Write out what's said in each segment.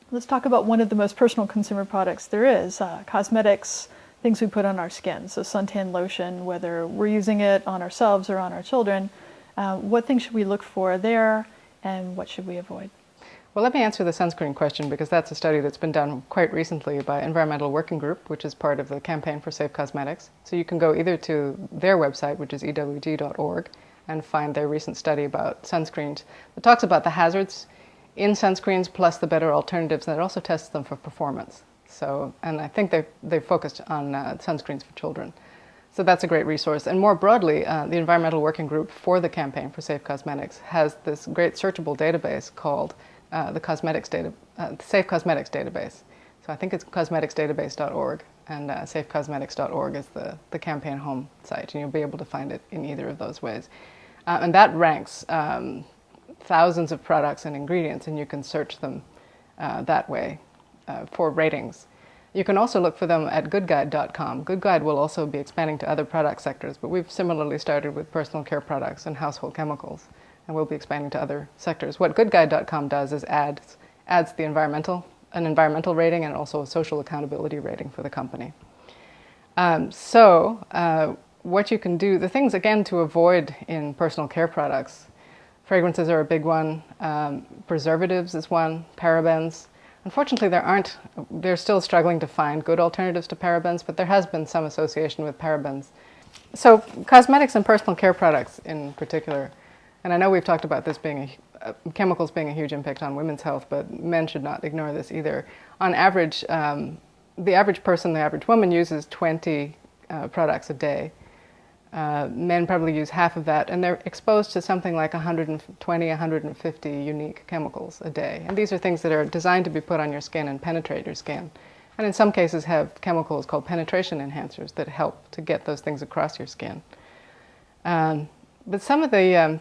Let's talk about one of the most personal consumer products there is, cosmetics, things we put on our skin. So suntan lotion, whether we're using it on ourselves or on our children, what things should we look for there and what should we avoid? Well, let me answer the sunscreen question because that's a study that's been done quite recently by Environmental Working Group, which is part of the Campaign for Safe Cosmetics. So you can go either to their website, which is ewg.org, and find their recent study about sunscreens. It talks about the hazards in sunscreens plus the better alternatives, and it also tests them for performance. So, and I think they've focused on sunscreens for children. So that's a great resource. And more broadly, the Environmental Working Group for the Campaign for Safe Cosmetics has this great searchable database called the Safe Cosmetics Database. So I think it's cosmeticsdatabase.org, and safecosmetics.org is the campaign home site, and you'll be able to find it in either of those ways. And that ranks thousands of products and ingredients, and you can search them that way for ratings. You can also look for them at goodguide.com. Goodguide will also be expanding to other product sectors, but we've similarly started with personal care products and household chemicals, and we'll be expanding to other sectors. What goodguide.com does is adds an environmental rating and also a social accountability rating for the company. What you can do, the things again to avoid in personal care products, fragrances are a big one, preservatives is one, parabens. Unfortunately, they're still struggling to find good alternatives to parabens, but there has been some association with parabens. So cosmetics and personal care products in particular, and I know we've talked about this being chemicals being a huge impact on women's health, but men should not ignore this either. On average, the average person, the average woman uses 20 products a day. Men probably use half of that, and they're exposed to something like 120, 150 unique chemicals a day. And these are things that are designed to be put on your skin and penetrate your skin. And in some cases have chemicals called penetration enhancers that help to get those things across your skin. But some of the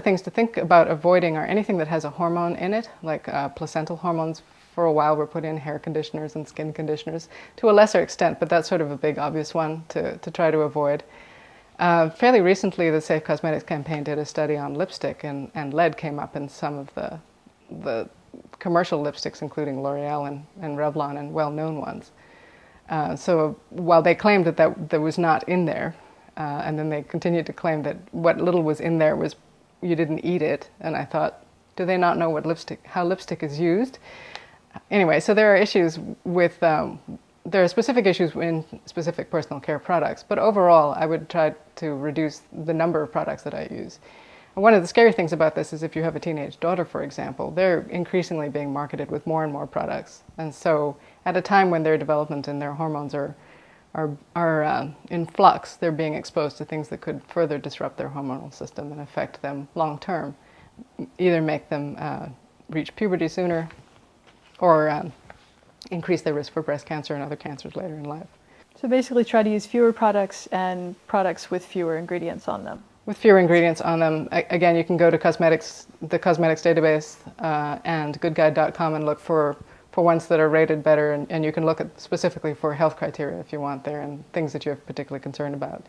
things to think about avoiding are anything that has a hormone in it, like placental hormones. For a while, were put in hair conditioners and skin conditioners to a lesser extent, but that's sort of a big obvious one to try to avoid. Fairly recently, the Safe Cosmetics campaign did a study on lipstick, and lead came up in some of the commercial lipsticks, including L'Oreal and Revlon and well-known ones. So while they claimed that was not in there, and then they continued to claim that what little was in there was you didn't eat it, and I thought, do they not know how lipstick is used? Anyway, so there are issues with, there are specific issues in specific personal care products, but overall I would try to reduce the number of products that I use. And one of the scary things about this is if you have a teenage daughter, for example, they're increasingly being marketed with more and more products. And so at a time when their development and their hormones are in flux, they're being exposed to things that could further disrupt their hormonal system and affect them long term, either make them reach puberty sooner or increase their risk for breast cancer and other cancers later in life. So basically try to use fewer products and products with fewer ingredients on them. With fewer ingredients on them. Again, you can go to the cosmetics database and goodguide.com and look for ones that are rated better, and you can look at specifically for health criteria if you want there and things that you're particularly concerned about.